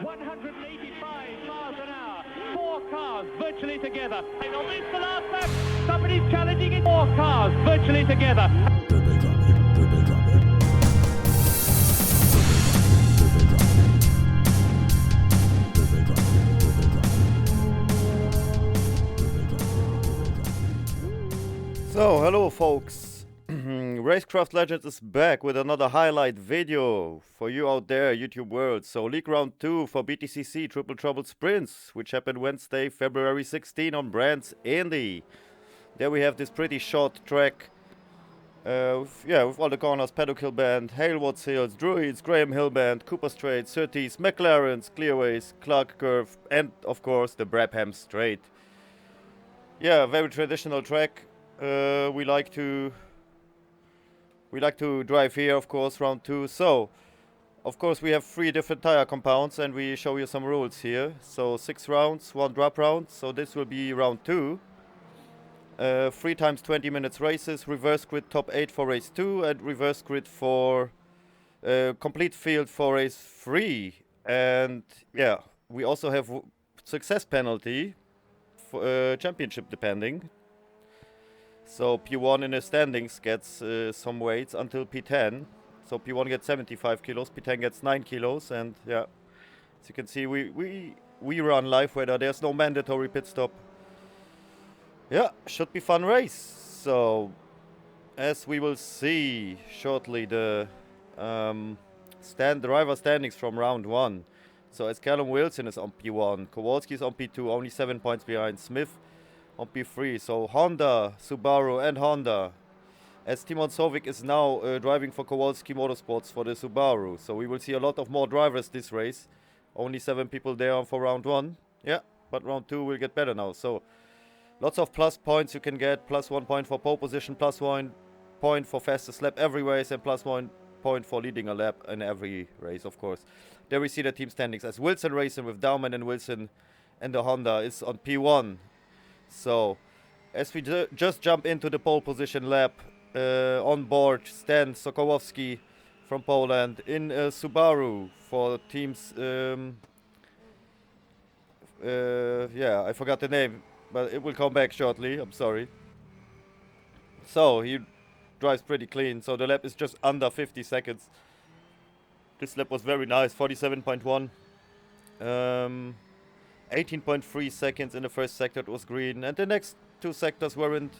185 miles an hour. 4 cars virtually together. And on this, the last lap, somebody's challenging it. 4 cars virtually together. So, hello folks, Racecraft Legends is back with another highlight video for you out there, YouTube world. So, League Round 2 for BTCC Triple Trouble Sprints, which happened Wednesday, February 16 on Brands Indy. There we have this pretty short track, with all the corners, Paddock Hill Band, Halewood's Hills, Druids, Graham Hill Band, Cooper Straight, Surtees, McLarens, Clearways, Clark Curve, and of course the Brabham Straight. Yeah, very traditional track. We like to drive here, of course, round 2. So, of course, we have 3 different tire compounds, and we show you some rules here. So 6 rounds, 1 drop round. So this will be round 2. 3 times 20 minutes races, reverse grid top 8 for race 2, and reverse grid for complete field for race 3. And yeah, we also have success penalty for championship depending. So P1 in the standings gets some weights until P10. So P1 gets 75 kilos, P10 gets 9 kilos, and yeah, as you can see, we run live weather. There's no mandatory pit stop. Yeah, should be fun race. So as we will see shortly, the driver standings from round 1. So as Callum Wilson is on P1, Kowalski is on P2, only 7 points behind Smith on P3, so Honda, Subaru and Honda. As Timon Sovic is now driving for Kowalski Motorsports for the Subaru. So we will see a lot of more drivers this race. Only 7 people there for round 1. Yeah, but round 2 will get better now. So lots of plus points you can get. Plus 1 point for pole position, plus 1 point for fastest lap every race, and plus 1 point for leading a lap in every race, of course. There we see the team standings as Wilson racing with Dauman and Wilson, and the Honda is on P1. So, as we just jump into the pole position lap, on board Stan Sokołowski from Poland in Subaru for teams, yeah, I forgot the name, but it will come back shortly, I'm sorry. So, he drives pretty clean, so the lap is just under 50 seconds. This lap was very nice, 47.1. 18.3 seconds in the first sector, it was green, and the next 2 sectors weren't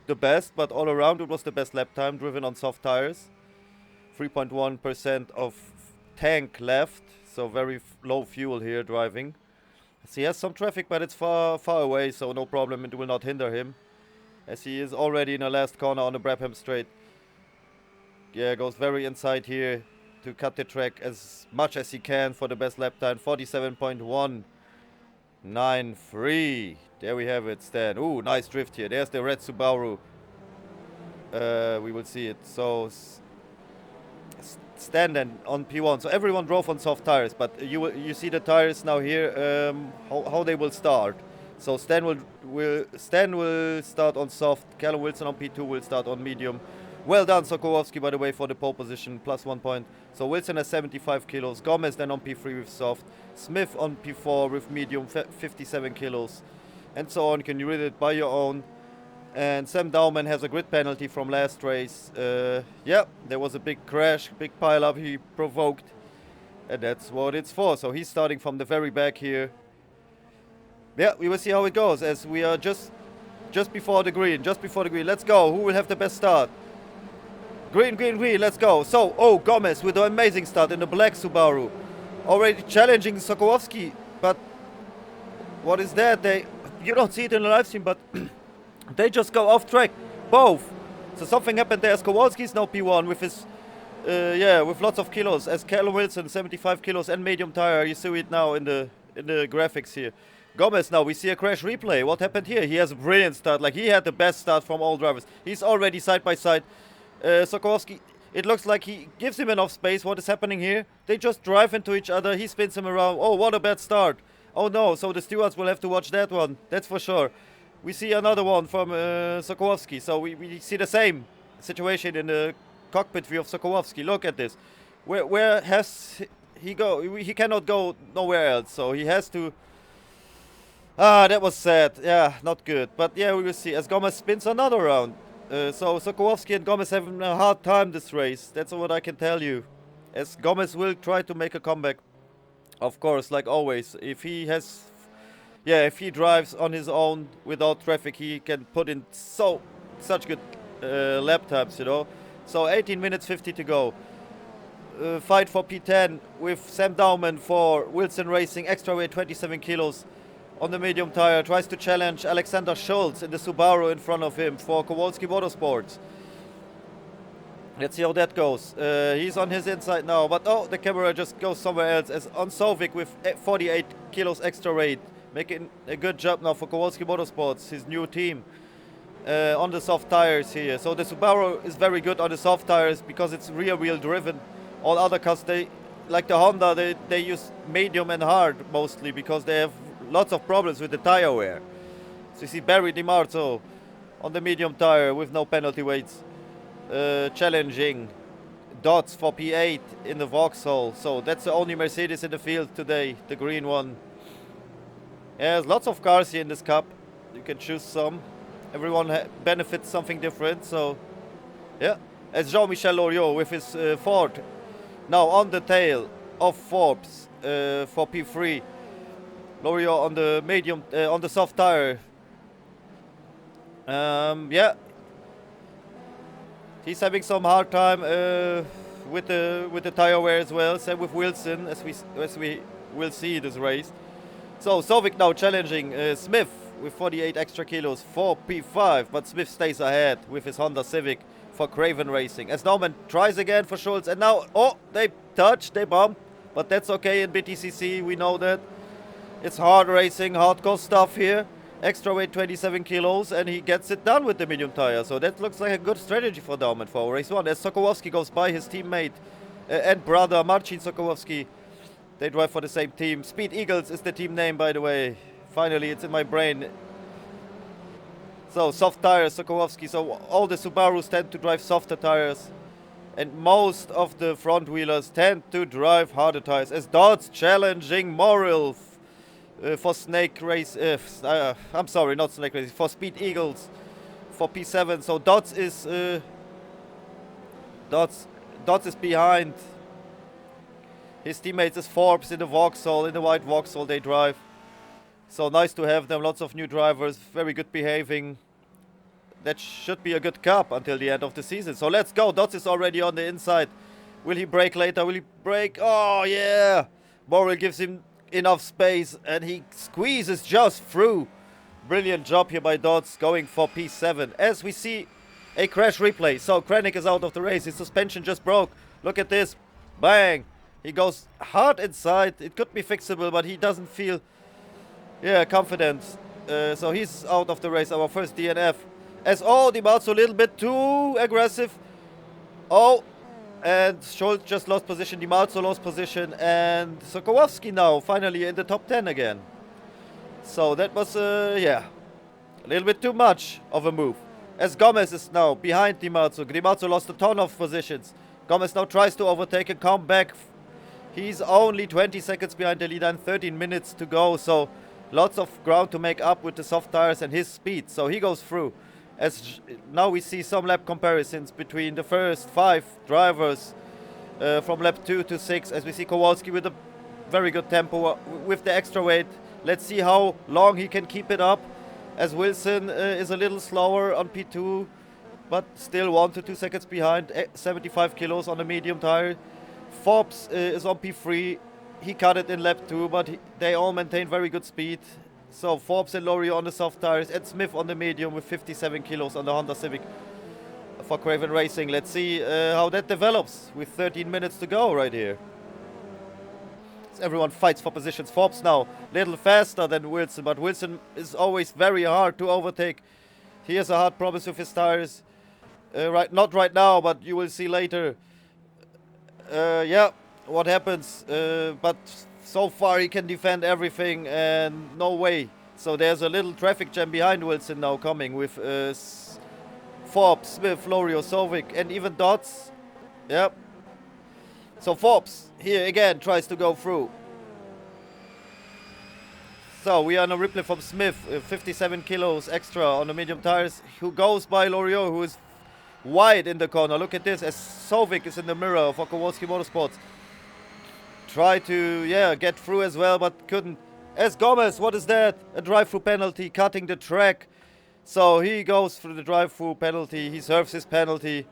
the best, but all around it was the best lap time, driven on soft tires. 3.1% of tank left, so very low fuel here driving. As he has some traffic, but it's far away, so no problem, it will not hinder him, as he is already in the last corner on the Brabham Straight. Yeah, goes very inside here to cut the track as much as he can for the best lap time, 47.193. There we have it, Stan. Ooh, nice drift here. There's the red Subaru. We will see it. So Stan then on P1. So everyone drove on soft tires, but you see the tires now here. How they will start. So Stan will start on soft. Callum Wilson on P2 will start on medium. Well done, Sokołowski, by the way, for the pole position, plus 1 point. So Wilson has 75 kilos. Gomez then on P3 with soft. Smith on P4 with medium, 57 kilos. And so on. Can you read it by your own? And Sam Dauman has a grid penalty from last race. Yeah, there was a big crash, big pile-up he provoked. And that's what it's for. So he's starting from the very back here. Yeah, we will see how it goes as we are just before the green. Just before the green. Let's go. Who will have the best start? Green, green, green, let's go. So, Gomez with an amazing start in the black Subaru. Already challenging Sokołowski, but what is that? You don't see it in the live stream, but they just go off track, both. So something happened there as Kowalski is now P1 with his, with lots of kilos. As Callum Wilson, 75 kilos and medium tire. You see it now in the graphics here. Gomez now, we see a crash replay. What happened here? He has a brilliant start, like he had the best start from all drivers. He's already side by side. Sokołowski, it looks like he gives him enough space. What is happening here? They just drive into each other. He spins him around. Oh, what a bad start. Oh no, so the stewards will have to watch that one. That's for sure. We see another one from Sokołowski. So we see the same situation in the cockpit view of Sokołowski. Look at this. Where has he cannot go nowhere else, so he has to. Ah, that was sad. Yeah, not good. But yeah, we will see. As Gomez spins another round. So Sokołowski and Gomez having a hard time this race. That's what I can tell you. As Gomez will try to make a comeback, of course, like always. If he has, yeah, if he drives on his own without traffic, he can put in such good lap times, you know. So 18 minutes 50 to go. Fight for P10 with Sam Dowman for Wilson Racing, extra weight 27 kilos on the medium tire. Tries to challenge Alexander Schultz in the Subaru in front of him for Kowalski Motorsports. Let's see how that goes. He's on his inside now, but oh, the camera just goes somewhere else. As on Sovic with 48 kilos extra weight, making a good job now for Kowalski Motorsports, his new team, on the soft tires here. So the Subaru is very good on the soft tires because it's rear wheel driven. All other cars, they, like the Honda, they use medium and hard mostly because they have lots of problems with the tire wear. So you see Barry DiMarzo on the medium tire with no penalty weights, challenging Dodds for P8 in the Vauxhall. So that's the only Mercedes in the field today, the green one. Yeah, there's lots of cars here in this cup. You can choose some. Everyone benefits something different. So yeah, as Jean-Michel Loriot with his Ford now on the tail of Forbes for P3. Loriot on the medium, on the soft tire. Yeah, he's having some hard time with the tire wear as well. Same with Wilson, as we will see this race. So Sovic now challenging Smith with 48 extra kilos for P5, but Smith stays ahead with his Honda Civic for Craven Racing. As Norman tries again for Schultz, and now, oh, they touch, they bump, but that's okay in BTCC, we know that. It's hard racing, hardcore stuff here. Extra weight 27 kilos, and he gets it done with the medium tire. So that looks like a good strategy for Dauman for race 1. As Sokołowski goes by his teammate and brother Marcin Sokołowski. They drive for the same team. Speed Eagles is the team name, by the way. Finally, it's in my brain. So soft tires, Sokołowski. So all the Subarus tend to drive softer tires, and most of the front wheelers tend to drive harder tires. As Dodds challenging Morrill for Snake Race. I'm sorry, not Snake Race. For Speed Eagles for P7. So Dodds is behind. His teammates is Forbes in the Vauxhall, in the white Vauxhall they drive. So nice to have them. Lots of new drivers, very good behaving. That should be a good cup until the end of the season. So let's go. Dodds is already on the inside. Will he brake later? Will he brake? Oh yeah! Morrill gives him enough space and he squeezes just through. Brilliant job here by Dodds, going for P7. As we see a crash replay. So Krennic is out of the race. His suspension just broke. Look at this. Bang! He goes hard inside. It could be fixable, but he doesn't feel, yeah, confident. So he's out of the race. Our first DNF. As DiMarzo a little bit too aggressive. Oh, and Schultz just lost position. DiMarzo lost position, and Sokołowski now finally in the top 10 again. So that was, yeah, a little bit too much of a move. As Gomez is now behind DiMarzo. DiMarzo lost a ton of positions. Gomez now tries to overtake and come back. He's only 20 seconds behind the leader and 13 minutes to go. So lots of ground to make up with the soft tires and his speed. So he goes through. As now we see some lap comparisons between the first 5 drivers from lap 2 to 6. As we see Kowalski with a very good tempo with the extra weight. Let's see how long he can keep it up. As Wilson is a little slower on P2, but still 1 to 2 seconds behind, 75 kilos on the medium tire. Forbes is on P3. He cut it in lap 2, but they all maintain very good speed. So Forbes and Loriot on the soft tires, and Smith on the medium with 57 kilos on the Honda Civic for Craven Racing. Let's see how that develops with 13 minutes to go right here. As everyone fights for positions. Forbes now a little faster than Wilson, but Wilson is always very hard to overtake. He has a hard problem with his tires. Not right now, but you will see later. Yeah, what happens. But so far he can defend everything, and no way. So there's a little traffic jam behind Wilson now coming with Forbes, Smith, Loriot, Sovic, and even Dodds. Yep. So Forbes here again tries to go through. So we are on a replay from Smith, 57 kilos extra on the medium tires, who goes by Loriot, who is wide in the corner. Look at this, as Sovic is in the mirror for Kowalski Motorsports. Try to, yeah, get through as well, but couldn't. As Gomez, what is that? A drive-through penalty, cutting the track. So he goes through the drive-through penalty. He serves his penalty.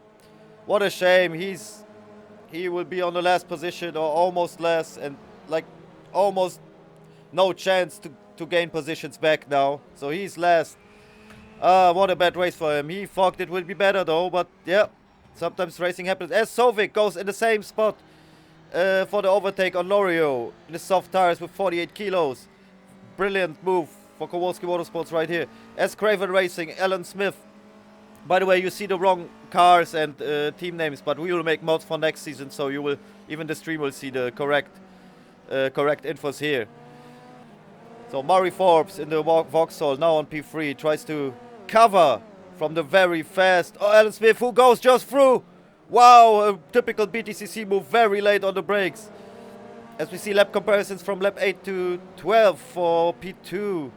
What a shame. He will be on the last position, or almost last, and like almost no chance to gain positions back now. So he's last. What a bad race for him. He thought it would be better though, but yeah, sometimes racing happens. As Sovic goes in the same spot for the overtake on Loriot in the soft tires with 48 kilos. Brilliant move for Kowalski Motorsports right here. As Craven Racing, Alan Smith. By the way, you see the wrong cars and team names, but we will make mods for next season, so you will, even the stream will see the correct infos here. So Murray Forbes in the Vauxhall, now on P3, tries to cover from the very fast. Oh, Alan Smith, who goes just through. Wow, a typical BTCC move, very late on the brakes. As we see lap comparisons from lap 8 to 12 for P2 to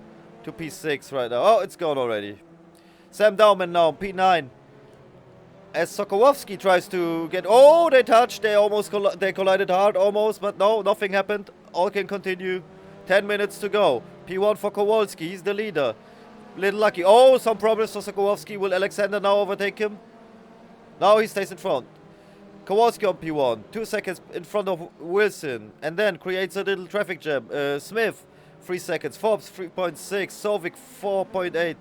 P6 right now. Oh, it's gone already. Sam Dowman now, P9. As Sokołowski tries to get... Oh, they touched. They collided hard almost, but no, nothing happened. All can continue. 10 minutes to go. P1 for Kowalski. He's the leader. Little lucky. Oh, some problems for Sokołowski. Will Alexander now overtake him? Now he stays in front. Kowalski on P1. 2 seconds in front of Wilson. And then creates a little traffic jam. Smith, 3 seconds. Forbes, 3.6. Sovic, 4.8.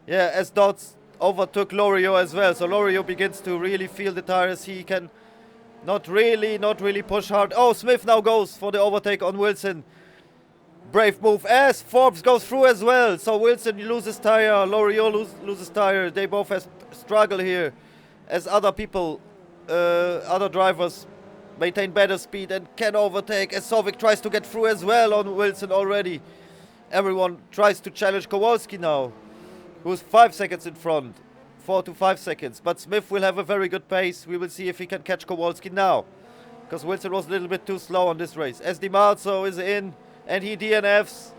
Yeah, as Dodds overtook Loriot as well. So Loriot begins to really feel the tires. He can not really push hard. Oh, Smith now goes for the overtake on Wilson. Brave move as Forbes goes through as well. So Wilson loses tire. Loriot loses tire. They both have struggle here. As other people, other drivers maintain better speed and can overtake. As Sovic tries to get through as well on Wilson already. Everyone tries to challenge Kowalski now, who's 5 seconds in front. 4 to 5 seconds. But Smith will have a very good pace. We will see if he can catch Kowalski now, because Wilson was a little bit too slow on this race. As Di Marzo is in and he DNFs.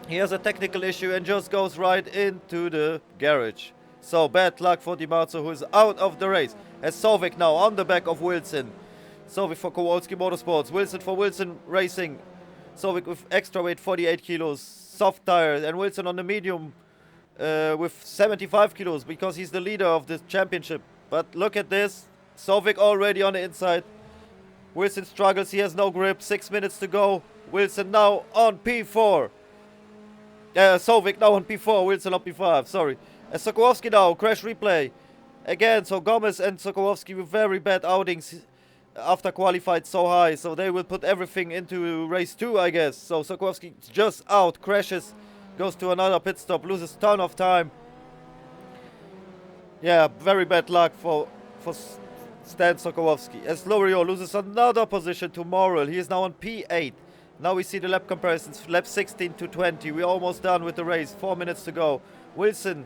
He has a technical issue and just goes right into the garage. So bad luck for Di Marzo, who is out of the race. As Sovic now on the back of Wilson. Sovic for Kowalski Motorsports. Wilson for Wilson Racing. Sovic with extra weight, 48 kilos. Soft tires. And Wilson on the medium with 75 kilos, because he's the leader of this championship. But look at this. Sovic already on the inside. Wilson struggles. He has no grip. 6 minutes to go. Wilson now on P4. Sovic now on P4. Wilson on P5. Sorry. Sokołowski now. Crash replay. Again, so Gomez and Sokołowski with very bad outings after qualified so high. So they will put everything into race 2, I guess. So Sokołowski just out. Crashes. Goes to another pit stop. Loses ton of time. Yeah, very bad luck for Stan Sokołowski. As Loriot loses another position to Morrill. He is now on P8. Now we see the lap comparisons. Lap 16 to 20. We're almost done with the race. 4 minutes to go. Wilson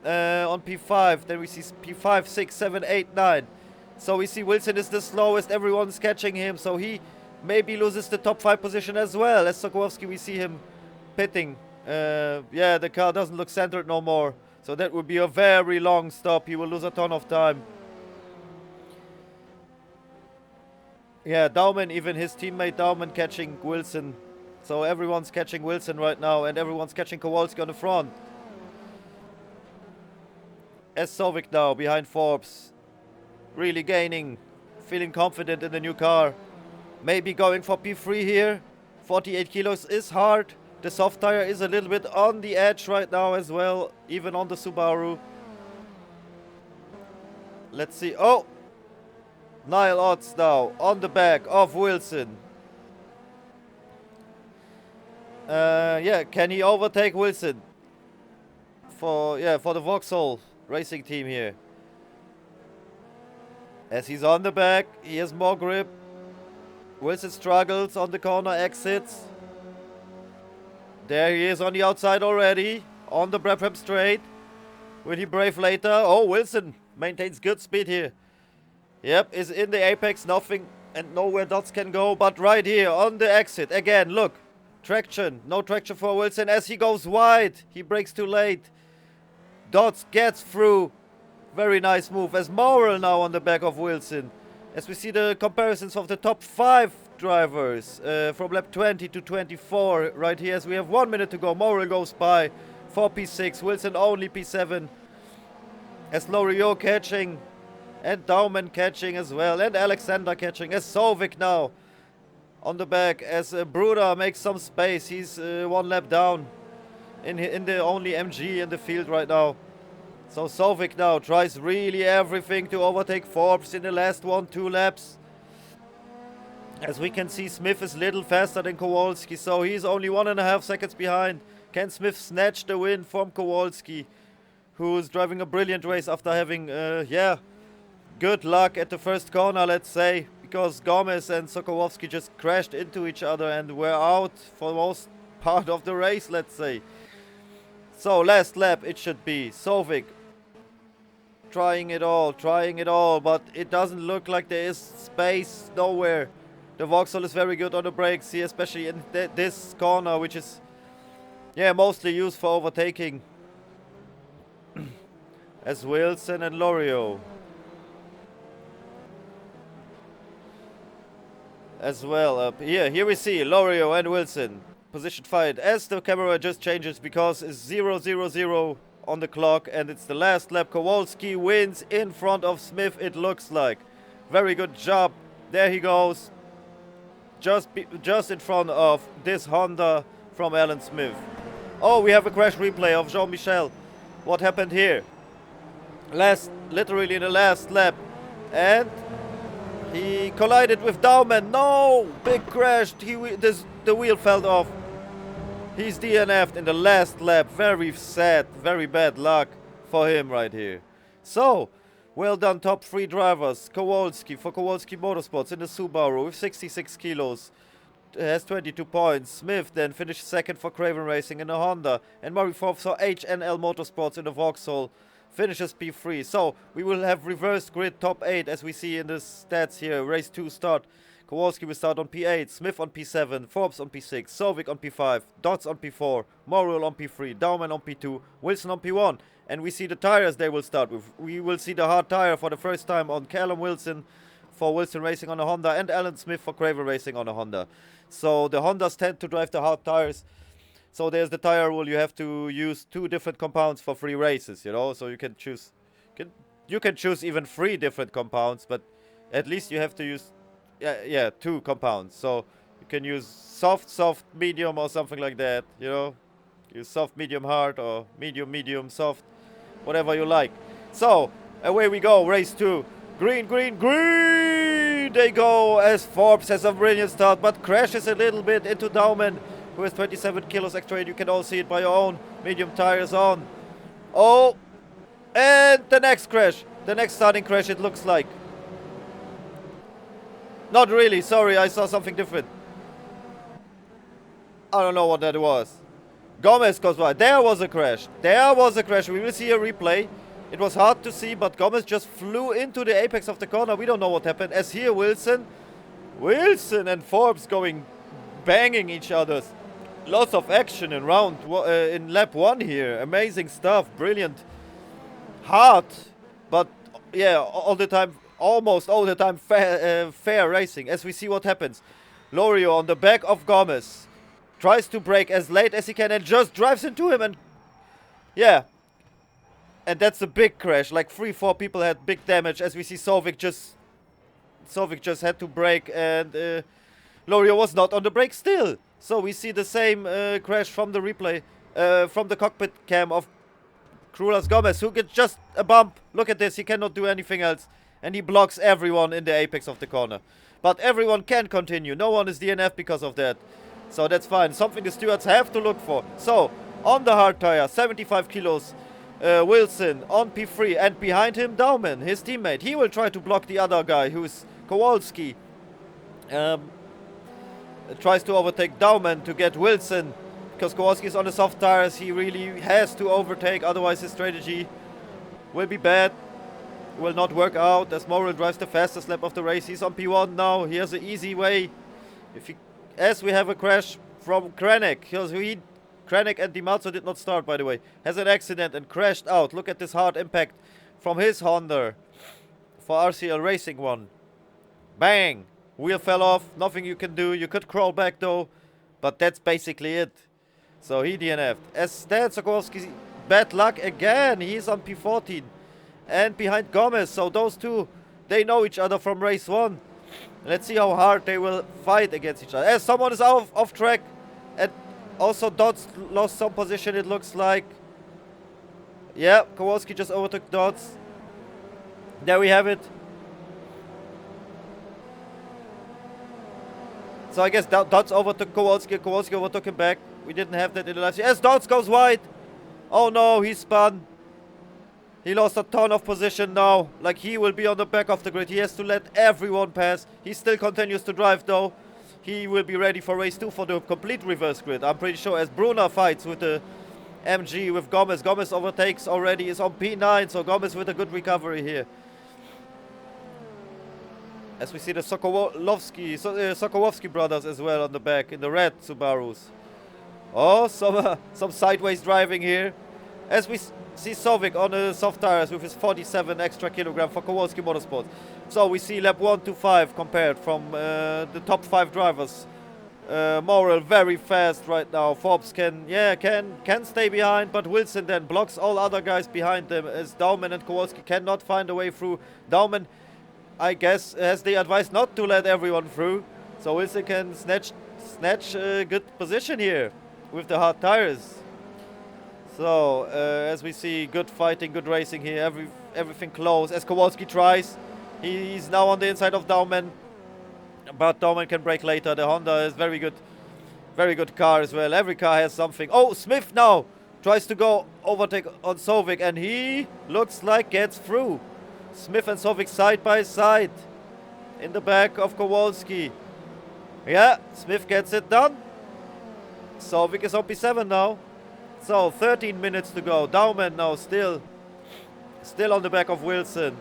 on P5. Then we see P5, 6, 7, 8, 9. So we see Wilson is the slowest. Everyone's catching him. So he maybe loses the top 5 position as well. As Sokołowski, we see him pitting. Yeah, the car doesn't look centered no more. So that would be a very long stop. He will lose a ton of time. Yeah, Dauman, even his teammate Dauman catching Wilson. So everyone's catching Wilson right now, and everyone's catching Kowalski on the front. As Sovic now behind Forbes. Really gaining, feeling confident in the new car. Maybe going for P3 here. 48 kilos is hard. The soft tire is a little bit on the edge right now as well, even on the Subaru. Let's see. Oh! Niall Odds now on the back of Wilson. Yeah, can he overtake Wilson? For the Vauxhall Racing team here. As he's on the back, he has more grip. Wilson struggles on the corner exits. There he is on the outside already, on the Brabham straight. Will he brave later? Oh, Wilson maintains good speed here. Yep, is in the apex, nothing and nowhere dots can go, but right here on the exit, again, look, traction, no traction for Wilson as he goes wide, he brakes too late, dots gets through, very nice move, as Morrell now on the back of Wilson, as we see the comparisons of the top 5 drivers, from lap 20 to 24, right here, as we have 1 minute to go, Morrell goes by, for P6, Wilson only P7, as Loriot catching, and Dauman catching as well, and Alexander catching, as Sovic now on the back, as Bruder makes some space, he's 1 lap down in the only MG in the field right now. So Sovic now tries really everything to overtake Forbes in the last 1-2 laps. As we can see, Smith is little faster than Kowalski, so he's only 1.5 seconds behind. Can Smith snatch the win from Kowalski, who's driving a brilliant race after having, good luck at the first corner, let's say, because Gomez and Sokołowski just crashed into each other and were out for most part of the race, let's say. So last lap it should be Sovic trying it all, but it doesn't look like there is space nowhere. The Vauxhall is very good on the brakes here, especially in this corner, which is mostly used for overtaking. As Wilson and Loriot as well up here. Here we see Loriot and Wilson position fight as the camera just changes because it's 0:00 on the clock and it's the last lap. Kowalski wins in front of Smith, it looks like. Very good job. There he goes. Just in front of this Honda from Alan Smith. Oh, we have a crash replay of Jean-Michel. What happened here? Literally in the last lap. And he collided with Dauman. No! Big crash. The wheel fell off. He's DNF'd in the last lap. Very sad. Very bad luck for him right here. So, well done top 3 drivers. Kowalski for Kowalski Motorsports in the Subaru with 66 kilos. Has 22 points. Smith then finished second for Craven Racing in the Honda. And Murray Forbes for HNL Motorsports in the Vauxhall. Finishes P3. So we will have reverse grid top 8 as we see in the stats here. Race 2 start. Kowalski will start on P8, Smith on P7, Forbes on P6, Sovic on P5, Dodds on P4, Morrell on P3, Dauman on P2, Wilson on P1. And we see the tires they will start with. We will see the hard tire for the first time on Callum Wilson for Wilson Racing on a Honda and Alan Smith for Craven Racing on a Honda. So the Hondas tend to drive the hard tires. So there's the tire rule. You have to use 2 different compounds for 3 races, you know. So you can choose, you can choose even 3 different compounds, but at least you have to use, 2 compounds. So you can use soft, medium, or something like that, you know. Use soft, medium, hard, or medium, soft, whatever you like. So away we go, race 2. Green. They go as Forbes has a brilliant start, but crashes a little bit into Dauman, who has 27 kilos extra. You can all see it by your own. Medium tires on. Oh, and the next crash. The next starting crash, it looks like. Not really, sorry, I saw something different. I don't know what that was. Gomez goes by. There was a crash. We will see a replay. It was hard to see, but Gomez just flew into the apex of the corner. We don't know what happened. As here, Wilson and Forbes banging each other. Lots of action in in lap 1 here. Amazing stuff. Brilliant. Hard, but yeah, almost all the time fair racing. As we see what happens. Loriot on the back of Gomez tries to brake as late as he can and just drives into him, and yeah. And that's a big crash. Like 3-4 people had big damage. As we see, Sovic just had to brake, and Loriot was not on the brake still. So we see the same crash from the replay, from the cockpit cam of Cruelas Gomez, who gets just a bump. Look at this, he cannot do anything else. And he blocks everyone in the apex of the corner. But everyone can continue. No one is DNF because of that. So that's fine. Something the stewards have to look for. So, on the hard tire, 75 kilos. Wilson on P3, and behind him Dauman, his teammate. He will try to block the other guy, who's Kowalski. Tries to overtake Dauman to get Wilson, because Kowalski is on the soft tires. He really has to overtake, otherwise his strategy will be bad. will not work out as Morrill drives the fastest lap of the race. He's on P1 now. He has an easy way. As we have a crash from Krennic, because Krennic and Di Mazzo did not start, by the way, has an accident and crashed out. Look at this hard impact from his Honda for RCL Racing 1. Bang! Wheel fell off. Nothing you can do. You could crawl back though, but that's basically it. So he DNF'd. As Stan Sokolowski, bad luck again. He's on P14 and behind Gomez. So those two, they know each other from race 1. Let's see how hard they will fight against each other. As someone is off track, and also Dodds lost some position, it looks like. Yeah, Kowalski just overtook Dodds. There we have it. So I guess Dodds overtook Kowalski. Kowalski overtook him back. We didn't have that in the live stream. As Dodds goes wide. Oh no, he spun. He lost a ton of position now. Like, he will be on the back of the grid. He has to let everyone pass. He still continues to drive though. He will be ready for race 2 for the complete reverse grid. I'm pretty sure as Brunner fights with the MG with Gomez. Gomez overtakes already, is on P9. So Gomez with a good recovery here. As we see the Sokolowski brothers as well on the back in the red Subarus. Oh, some sideways driving here. As we see Sovic on the soft tires with his 47 extra kilogram for Kowalski Motorsports. So we see lap 1 to 5 compared from the top 5 drivers. Morrill very fast right now. Forbes can stay behind, but Wilson then blocks all other guys behind them as Dauman and Kowalski cannot find a way through. Dauman, I guess, has the advice not to let everyone through, so Wilson can snatch a good position here with the hard tires. So as we see, good fighting, good racing here, everything close. As Kowalski tries, he's now on the inside of Dauman, but Dauman can brake later. The Honda is very good car as well. Every car has something. Oh, Smith now tries to go overtake on Sovic, and he looks like gets through. Smith and Sovic side by side in the back of Kowalski. Yeah, Smith gets it done. Sovic is on P7 now. So 13 minutes to go. Dauman now still on the back of Wilson,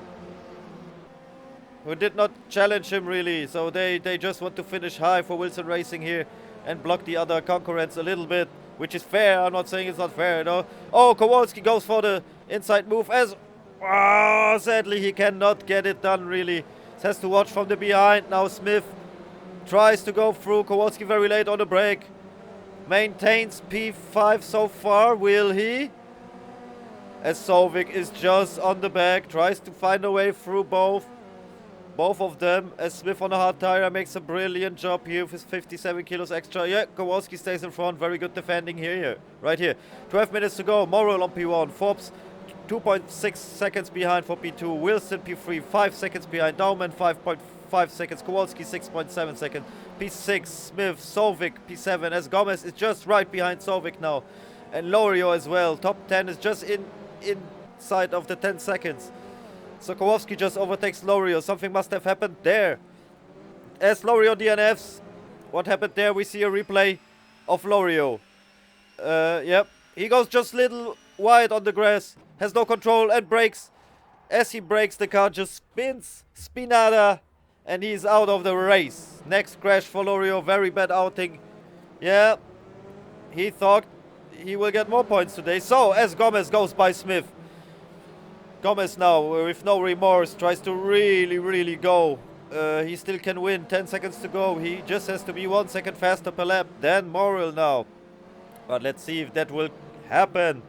who did not challenge him really. So they just want to finish high for Wilson Racing here and block the other concurrents a little bit, which is fair. I'm not saying it's not fair, you know. Oh, Kowalski goes for the inside move as... Oh, sadly he cannot get it done really. Has to watch from the behind. Now Smith tries to go through. Kowalski very late on the brake. Maintains P5 so far. Will he? As Sovic is just on the back. Tries to find a way through both of them. As Smith on a hard tire makes a brilliant job here with his 57 kilos extra. Yeah, Kowalski stays in front. Very good defending here. Right here. 12 minutes to go. Morrill on P1. Forbes 2.6 seconds behind for P2. Wilson P3, 5 seconds behind. Dauman 5.5 seconds. Kowalski 6.7 seconds. P6, Smith, Sovic P7. As Gomez is just right behind Sovic now. And Lorio as well. Top 10 is just inside of the 10 seconds. So Kowalski just overtakes Lorio. Something must have happened there. As Lorio DNFs, what happened there? We see a replay of Lorio. Yep. He goes just little wide on the grass. Has no control and brakes. As he brakes, the car just spins. Spinada. And he's out of the race. Next crash for Lorio. Very bad outing. Yeah. He thought he will get more points today. So, as Gomez goes by Smith. Gomez now, with no remorse, tries to really go. He still can win. 10 seconds to go. He just has to be 1 second faster per lap than Morrill now. But let's see if that will happen.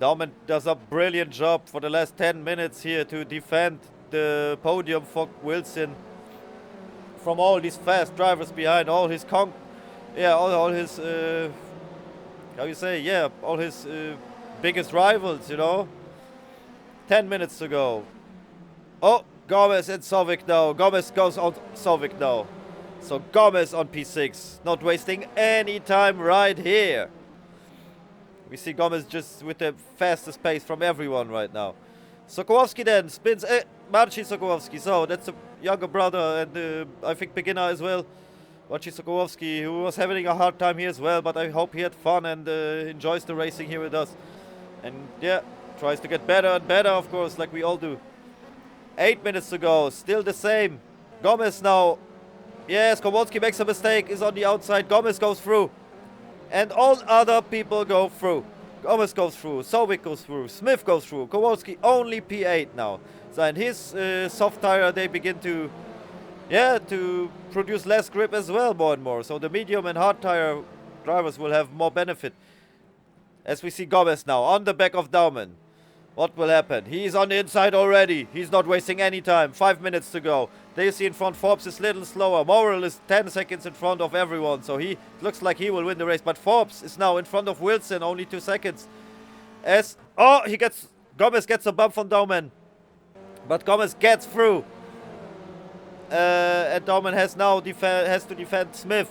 Dauman does a brilliant job for the last 10 minutes here to defend the podium for Wilson from all these fast drivers behind, all his all his all his biggest rivals, you know. 10 minutes to go. Oh, Gomez and Sovic now. Gomez goes on Sovic now. So Gomez on P6, not wasting any time right here. We see Gomez just with the fastest pace from everyone right now. Sokolowski then spins. Marcin Sokolowski. So that's a younger brother and I think beginner as well. Marcin Sokolowski, who was having a hard time here as well, but I hope he had fun and enjoys the racing here with us. And yeah, tries to get better and better, of course, like we all do. 8 minutes to go. Still the same. Gomez now. Yes, Kowalski makes a mistake. Is on the outside. Gomez goes through. And all other people go through. Gomez goes through. Sovic goes through. Smith goes through. Kowalski only P8 now. So and his soft tire, they begin to, to produce less grip as well more and more. So the medium and hard tire drivers will have more benefit. As we see Gomez now on the back of Dauman. What will happen? He's on the inside already. He's not wasting any time. 5 minutes to go. There you see in front, Forbes is a little slower. Morrill is 10 seconds in front of everyone. So he looks like he will win the race. But Forbes is now in front of Wilson, only 2 seconds. Gomez gets a bump from Dauman. But Gomez gets through. And Dauman has to defend Smith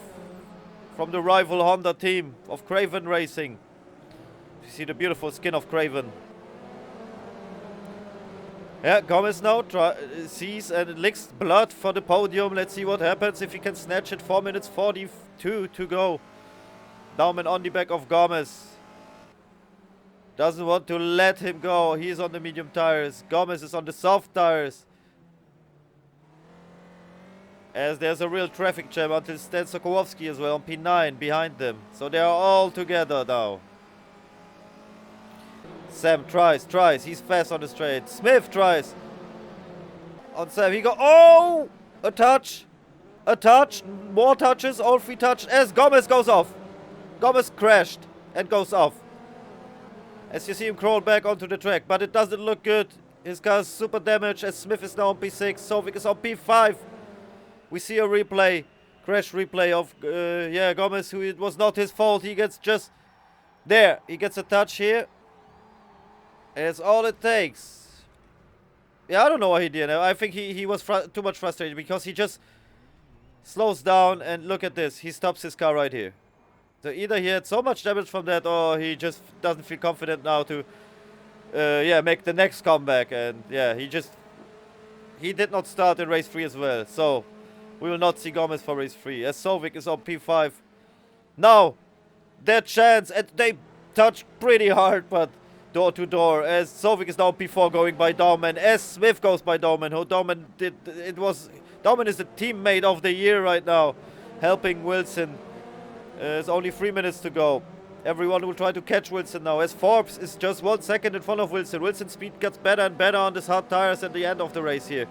from the rival Honda team of Craven Racing. You see the beautiful skin of Craven. Yeah, Gomez now sees and licks blood for the podium. Let's see what happens if he can snatch it. 4 minutes 42 to go. Dauman on the back of Gomez. Doesn't want to let him go. He's on the medium tires. Gomez is on the soft tires. As there's a real traffic jam until Stan Sokołowski as well on P9 behind them. So they are all together now. Sam tries. He's fast on the straight. Smith tries. On Sam, he go. Oh! A touch. More touches. All 3 touches. As Gomez goes off. Gomez crashed and goes off. As you see him crawl back onto the track. But it doesn't look good. His car's super damaged as Smith is now on P6. Sovic is on P5. We see a replay. Crash replay of Gomez, who it was not his fault. He gets just there. He gets a touch here. And it's all it takes. Yeah, I don't know what he did. I think he was too much frustrated because he just slows down and look at this. He stops his car right here. So either he had so much damage from that or he just doesn't feel confident now to make the next comeback. And yeah, he did not start in race 3 as well. So we will not see Gomez for race 3 as Sovic is on P5. Now, their chance, and they touch pretty hard, but door to door as Sovic is now P4 going by Dauman as Smith goes by Dauman. Dauman is the teammate of the year right now, helping Wilson. It's only 3 minutes to go. Everyone will try to catch Wilson now as Forbes is just 1 second in front of Wilson. Wilson's speed gets better and better on these hard tires at the end of the race here.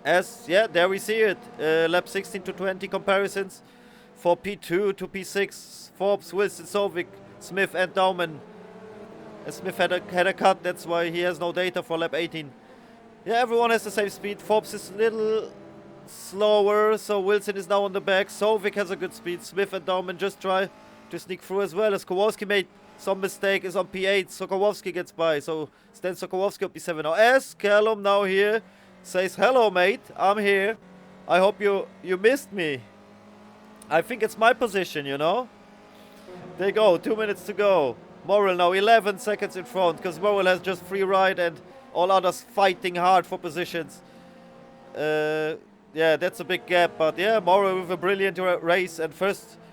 There we see it. Lap 16 to 20 comparisons for P2 to P6. Forbes, Wilson, Sovic, Smith and Dauman. As Smith had a cut, that's why he has no data for lap 18. Yeah, everyone has the same speed. Forbes is a little slower, so Wilson is now on the back. Sovic has a good speed. Smith and Dauman just try to sneak through as well. As Kowalski made some mistake, is on P8. Sokołowski gets by, so Stan Sokołowski on P7 now. As Callum now here says, hello mate, I'm here. I hope you missed me. I think it's my position, you know. There you go, 2 minutes to go. Morrill now 11 seconds in front because Morrill has just free ride and all others fighting hard for positions. That's a big gap, but yeah, Morrill with a brilliant race and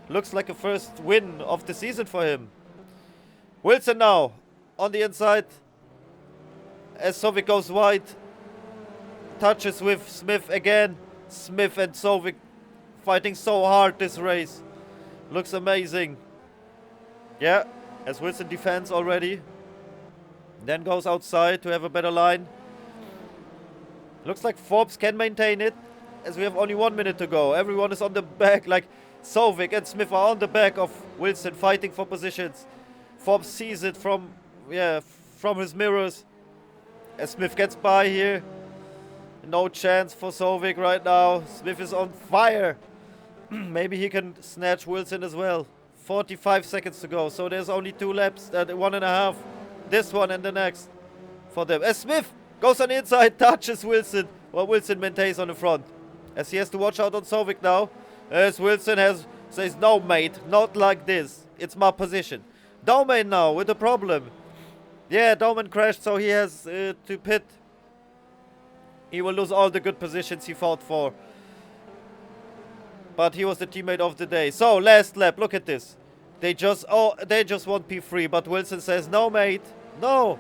looks like a first win of the season for him. Wilson now on the inside as Sovic goes wide. Touches with Smith again. Smith and Sovic fighting so hard this race. Looks amazing. Yeah. As Wilson defends already. Then goes outside to have a better line. Looks like Forbes can maintain it. As we have only 1 minute to go. Everyone is on the back. Like Sovic and Smith are on the back of Wilson fighting for positions. Forbes sees it from his mirrors. As Smith gets by here. No chance for Sovic right now. Smith is on fire. Maybe he can snatch Wilson as well. 45 seconds to go, so there's only 2 laps, 1.5. This one and the next for them. As Smith goes on the inside, touches Wilson, while Wilson maintains on the front. As he has to watch out on Sovic now. As Wilson says, no mate, not like this. It's my position. Dauman now with a problem. Yeah, Dauman crashed, so he has to pit. He will lose all the good positions he fought for. But he was the teammate of the day. So, last lap, look at this. They just want P3, but Wilson says, no mate, no,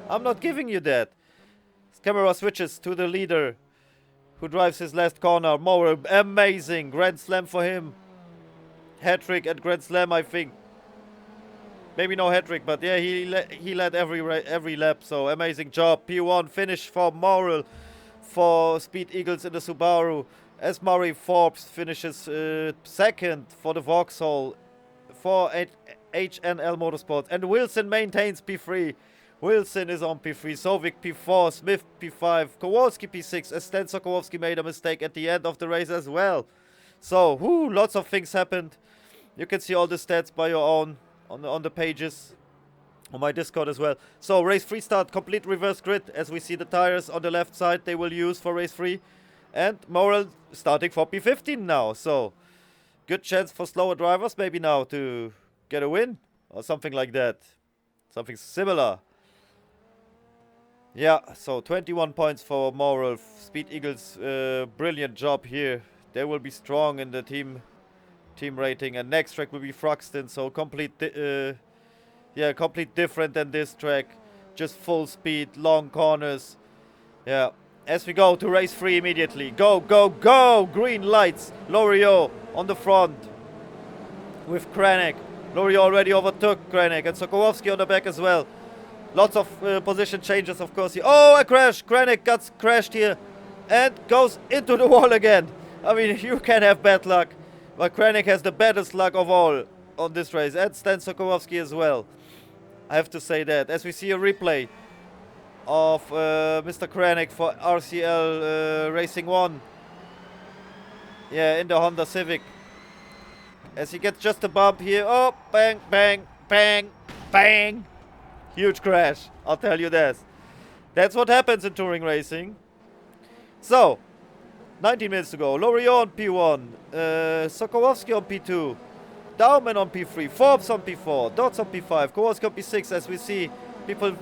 I'm not giving you that. Camera switches to the leader, who drives his last corner. Morel, amazing. Grand Slam for him. Hat-trick at Grand Slam, I think. Maybe no hat-trick, but yeah, he led every lap, so amazing job. P1 finish for Morel for Speed Eagles in the Subaru. As Murray Forbes finishes second for the Vauxhall for HNL Motorsports. And Wilson maintains P3. Wilson is on P3, Sovic P4, Smith P5, Kowalski P6, as Stan Sokołowski made a mistake at the end of the race as well. So, lots of things happened. You can see all the stats by your own on the pages on my Discord as well. So, race 3 start, complete reverse grid, as we see the tires on the left side they will use for race 3. And Morel starting for P15 now, so good chance for slower drivers maybe now to get a win or something like that. Something similar. Yeah, so 21 points for Morel. Speed Eagles, brilliant job here. They will be strong in the team rating, and next track will be Thruxton, so complete different than this track. Just full speed, long corners. Yeah, as we go to race 3 immediately. Go, go, go! Green lights. Loriot on the front with Kranek. Loriot already overtook Kranek, and Sokołowski on the back as well. Lots of position changes, of course, here. Oh, a crash! Kranek got crashed here and goes into the wall again. I mean, you can have bad luck, but Kranek has the baddest luck of all on this race, and Stan Sokołowski as well. I have to say that. As we see a replay of Mr. Kranek for RCL Racing 1. Yeah, in the Honda Civic. As he gets just a bump here. Oh, bang, bang, bang, bang. Huge crash, I'll tell you this. That's what happens in touring racing. So, 19 minutes to go. Loriot on P1, Sokołowski on P2, Dauman on P3, Forbes on P4, Dodds on P5, Kowalski on P6, as we see people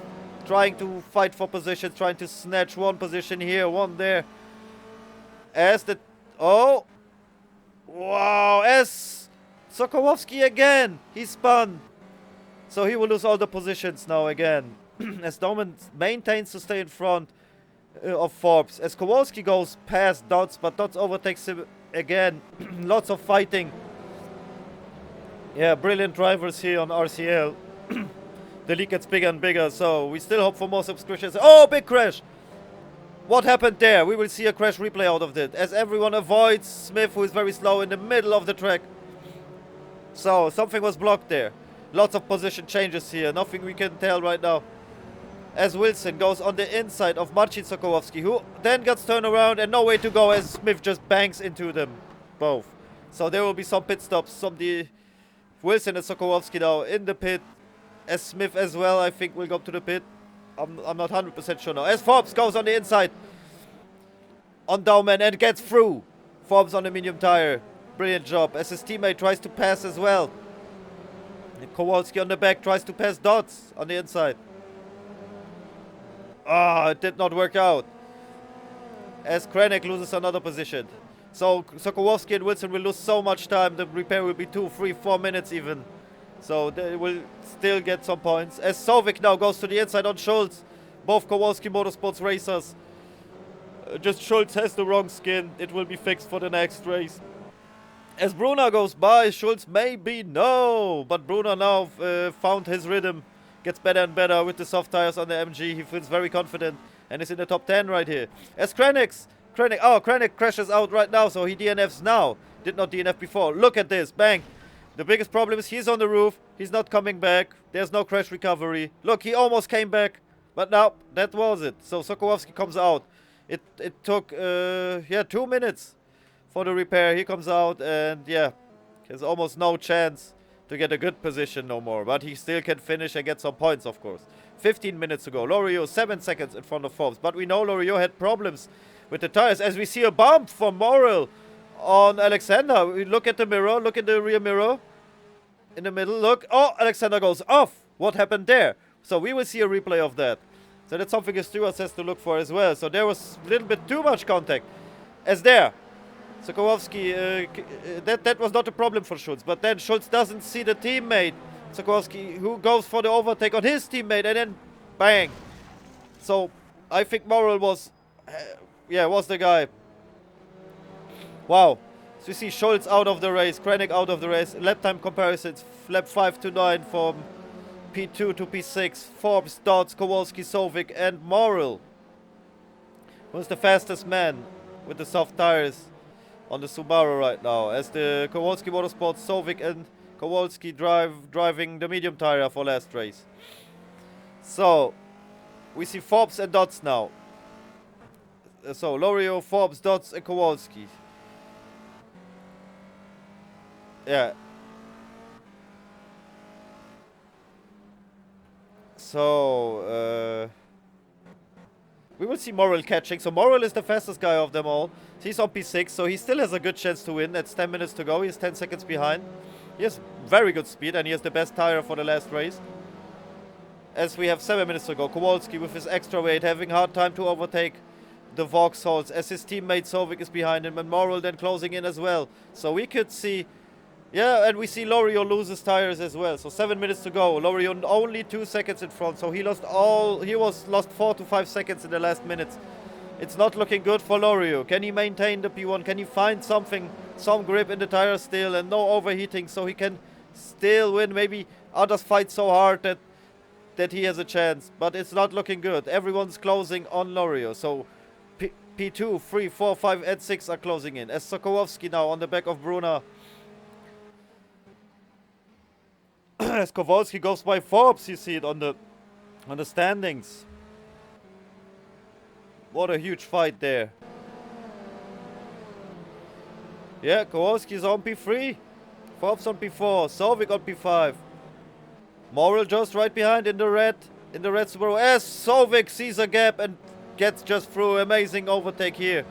trying to fight for position, trying to snatch one position here, one there. As the... Oh! Wow! As Sokołowski again! He spun. So he will lose all the positions now again. As Dauman maintains to stay in front of Forbes. As Kowalski goes past Dodds, but Dodds overtakes him again. Lots of fighting. Yeah, brilliant drivers here on RCL. The league gets bigger and bigger, so we still hope for more subscriptions. Oh, big crash! What happened there? We will see a crash replay out of it. As everyone avoids Smith, who is very slow in the middle of the track. So, something was blocked there. Lots of position changes here. Nothing we can tell right now. As Wilson goes on the inside of Marcin Sokołowski, who then gets turned around and no way to go as Smith just bangs into them both. So there will be some pit stops. Wilson and Sokołowski now in the pit. As Smith as well, I think, will go to the pit. I'm not 100% sure now. As Forbes goes on the inside on Dauman and gets through. Forbes on the medium tire. Brilliant job. As his teammate tries to pass as well. Kowalski on the back tries to pass Dodds on the inside. Ah, it did not work out. As Kranek loses another position. So Sokołowski and Wilson will lose so much time. The repair will be 2, 3, 4 minutes even. So they will still get some points. As Sovic now goes to the inside on Schultz. Both Kowalski Motorsports racers. Just Schultz has the wrong skin. It will be fixed for the next race. As Brunner goes by, Schultz maybe no. But Brunner now found his rhythm. Gets better and better with the soft tires on the MG. He feels very confident and is in the top 10 right here. As Kranek crashes out right now, so he DNFs now. Did not DNF before. Look at this, bang. The biggest problem is he's on the roof. He's not coming back. There's no crash recovery. Look, he almost came back. But now, that was it. So Sokołowski comes out. It took, 2 minutes for the repair. He comes out and, yeah, has almost no chance to get a good position no more. But he still can finish and get some points, of course. 15 minutes to go. Loriot 7 seconds in front of Forbes. But we know Loriot had problems with the tires. As we see a bump from Morel on Alexander. We look at the mirror. Look at the rear mirror. In the middle. Look. Oh, Alexander goes off. What happened there? So we will see a replay of that. So that's something a steward has to look for as well. So there was a little bit too much contact. As there. Sokołowski, that was not a problem for Schultz. But then Schultz doesn't see the teammate. Sokołowski, who goes for the overtake on his teammate. And then bang. So I think Morrill was, was the guy. Wow. So you see Schultz out of the race, Krennic out of the race. Lap time comparisons, lap 5 to 9 from P2 to P6. Forbes, Dodds, Kowalski, Sovic and Morrill. Who's the fastest man with the soft tires on the Subaru right now? As the Kowalski Motorsports, Sovic and Kowalski driving the medium tire for last race. So, we see Forbes and Dodds now. So, Loriot, Forbes, Dodds and Kowalski. Yeah. So, we will see Morrill catching. So, Morrill is the fastest guy of them all. He's on P6, so he still has a good chance to win. That's 10 minutes to go. He's 10 seconds behind. He has very good speed, and he has the best tire for the last race. As we have 7 minutes to go, Kowalski with his extra weight having hard time to overtake the Vauxhalls as his teammate Sovic is behind him and Morrill then closing in as well. So we could see, yeah, and we see Loriot lose his tires as well. So 7 minutes to go. Loriot only 2 seconds in front, so he lost 4 to 5 seconds in the last minutes. It's not looking good for Loriot. Can he maintain the P1? Can he find something, some grip in the tire still and no overheating so he can still win? Maybe others fight so hard that he has a chance, but it's not looking good. Everyone's closing on Loriot. So P2, 3, 4, 5 and 6 are closing in. As Sokołowski now on the back of Brunner. As Kowalski goes by Forbes, you see it on the standings. What a huge fight there. Yeah, Kowalski's on P3. Forbes on P4. Sovic on P5. Morrill just right behind in the red Subaru. As Sovic sees a gap and gets just through. Amazing overtake here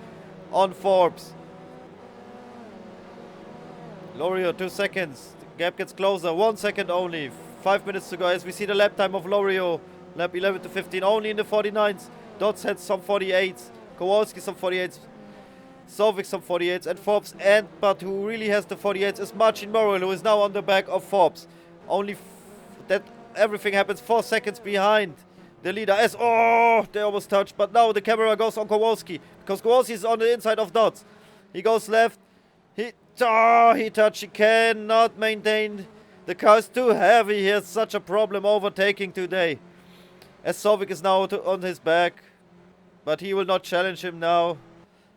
on Forbes. Loriot 2 seconds. The gap gets closer. 1 second only. 5 minutes to go. As we see the lap time of Loriot. Lap 11 to 15. Only in the 49s. Dodds had some 48s. Kowalski some 48s. Sovic some 48s. And Forbes. But who really has the 48s is Marcin Morrill, who is now on the back of Forbes. Only that everything happens 4 seconds behind the leader. As they almost touched, but now the camera goes on Kowalski because Kowalski is on the inside of Dodds. He goes left. He touched. He cannot maintain. The car is too heavy. He has such a problem overtaking today. As Sovic is now on his back, but he will not challenge him now.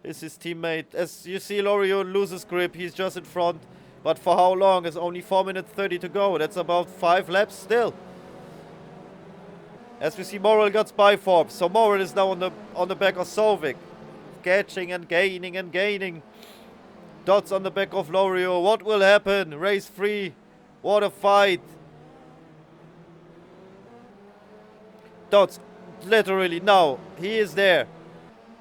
Is his teammate. As you see, Loriot loses grip. He's just in front. But for how long? It's only 4 minutes 30 to go. That's about 5 laps still. As we see, Morrill gets by Forbes. So Morrill is now on the back of Sovic. Catching and gaining and gaining. Dodds on the back of Loriot. What will happen? Race 3. What a fight. Dodds, literally now. He is there.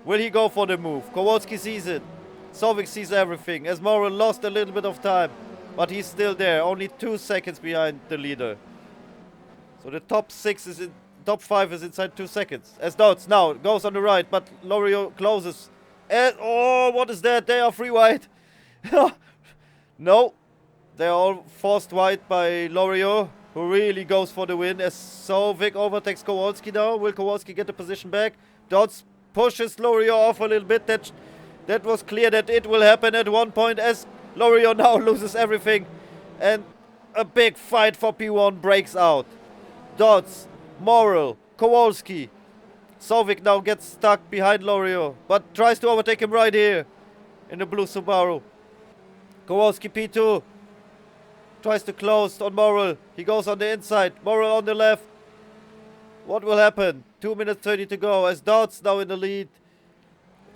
Will he go for the move? Kowalski sees it. Sovic sees everything, as Morrill lost a little bit of time, but he's still there, only 2 seconds behind the leader. So the top 5 is inside 2 seconds. As Dodds now goes on the right, but Loriot closes. And, what is that? They are free wide. No, they are all forced wide by Loriot, who really goes for the win. As Sovic overtakes Kowalski now. Will Kowalski get the position back? Dodds pushes Loriot off a little bit. That was clear that it will happen at one point as Loriot now loses everything. And a big fight for P1 breaks out. Dodds, Morrill, Kowalski. Sovic now gets stuck behind Loriot, but tries to overtake him right here in the blue Subaru. Kowalski P2 tries to close on Morrill. He goes on the inside. Morrill on the left. What will happen? 2 minutes 30 to go as Dodds now in the lead.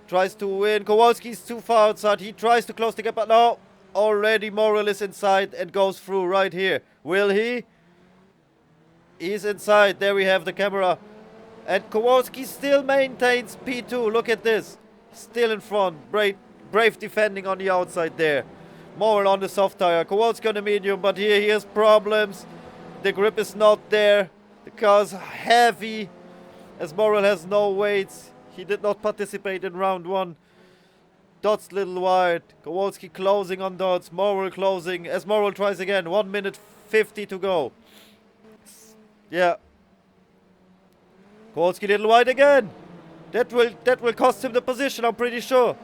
Tries to win. Kowalski is too far outside. He tries to close the gap, but no. Already Morrill is inside and goes through right here. Will he? He's inside. There we have the camera. And Kowalski still maintains P2. Look at this. Still in front. Brave defending on the outside there. Morrill on the soft tire. Kowalski on the medium, but here he has problems. The grip is not there. The car's heavy. As Morrill has no weights. He did not participate in round 1. Dodds little wide. Kowalski closing on Dodds. Morrill closing. As Morrill tries again. 1 minute 50 to go. Yeah. Kowalski little wide again. That will cost him the position, I'm pretty sure.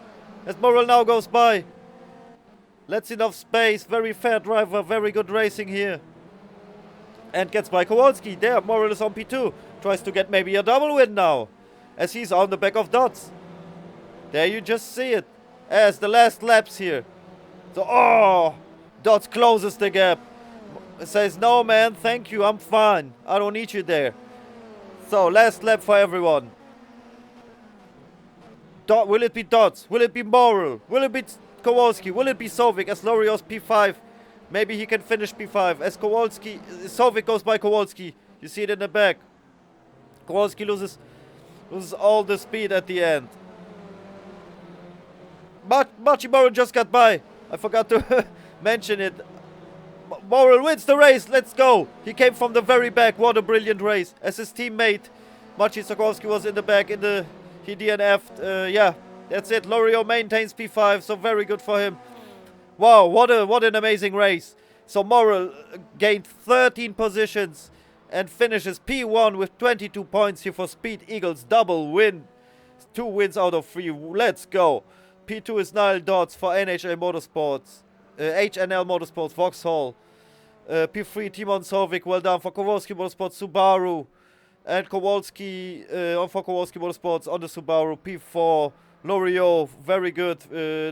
As Morrell now goes by. Lets enough space. Very fair driver. Very good racing here. And gets by Kowalski. There, Morrell is on P2. Tries to get maybe a double win now. As he's on the back of Dots. There you just see it. As the last laps here. So, oh! Dots closes the gap. Says, no man, thank you, I'm fine. I don't need you there. So, last lap for everyone. Will it be Dots? Will it be Morrell? Will it be Kowalski? Will it be Sovic as Lorio's P5? Maybe he can finish P5 as Kowalski. Sovic goes by Kowalski. You see it in the back. Kowalski loses all the speed at the end. Machi Morrell just got by. I forgot to mention it. Morrell wins the race. Let's go. He came from the very back. What a brilliant race. As his teammate Maciej Sokolski was in the back. He DNF'd. Yeah, that's it. Lorio maintains P5. So very good for him. Wow, what an amazing race. So Morrell gained 13 positions and finishes P1 with 22 points here for Speed Eagles. Double win. 2 wins out of 3. Let's go. P2 is Niall Dodds for NHL Motorsports. HNL Motorsports, Vauxhall. P3, Timon Sovic, well done for Kowalski Motorsports, Subaru. And Kowalski for Kowalski Motorsports on the Subaru. P4, Loriot, very good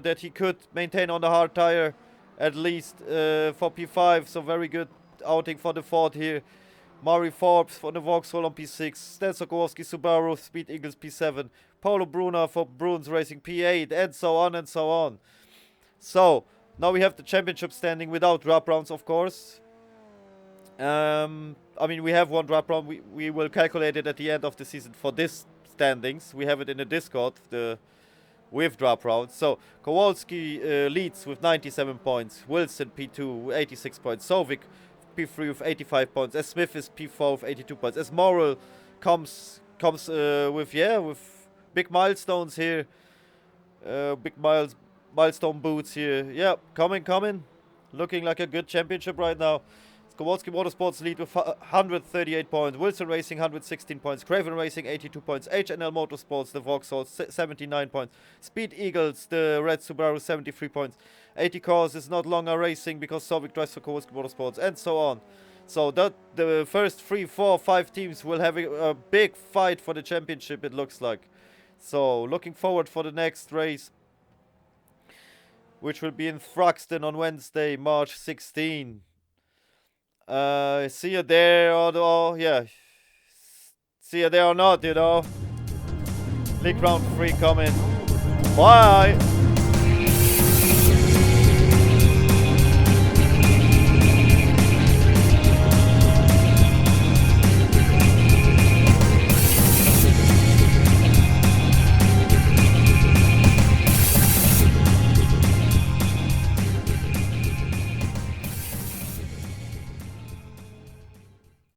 that he could maintain on the hard tire, at least for P5. So very good outing for the Ford here. Mari Forbes for the Vauxhall on P6. Stan Sokolowski, Subaru, Speed Eagles P7. Paulo Brunner for Bruns Racing P8, and so on and so on. So, now we have the championship standing without drop rounds, of course. I mean, we have one drop round. We will calculate it at the end of the season for this standings. We have it in the Discord, with drop rounds. So, Kowalski leads with 97 points. Wilson P2, 86 points. Sovic P3 with 85 points. As Smith is P4 with 82 points. As Morrell comes with big milestones here. Big milestone boots here. Yeah, coming. Looking like a good championship right now. Kowalski Motorsports lead with 138 points. Wilson Racing 116 points. Craven Racing 82 points. HNL Motorsports, the Vauxhall 79 points. Speed Eagles, the red Subaru 73 points. 80 Cars is not longer racing because Sovic drives for Kowalski Motorsports, and so on. So the first 3, 4, 5 teams will have a big fight for the championship, it looks like. So looking forward for the next race, which will be in Thruxton on Wednesday, March 16. See you there or yeah. See you there or not, you know. League round 3 coming. Bye!